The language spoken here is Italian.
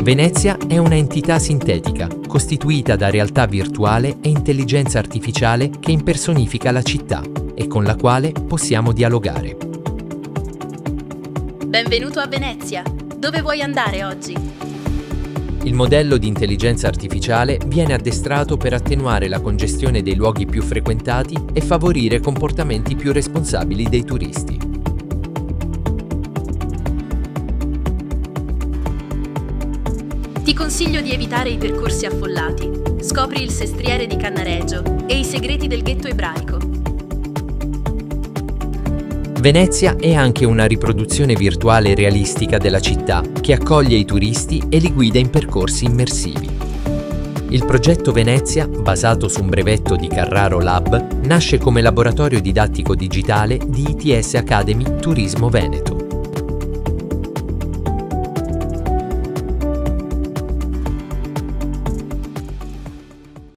Venezia è una entità sintetica, costituita da realtà virtuale e intelligenza artificiale che impersonifica la città e con la quale possiamo dialogare. Benvenuto a Venezia! Dove vuoi andare oggi? Il modello di intelligenza artificiale viene addestrato per attenuare la congestione dei luoghi più frequentati e favorire comportamenti più responsabili dei turisti. Ti consiglio di evitare i percorsi affollati. Scopri il sestriere di Cannaregio e i segreti del ghetto ebraico. Venezia è anche una riproduzione virtuale realistica della città che accoglie i turisti e li guida in percorsi immersivi. Il progetto Venezia, basato su un brevetto di Carraro LAB, nasce come laboratorio didattico digitale di ITS Academy Turismo Veneto.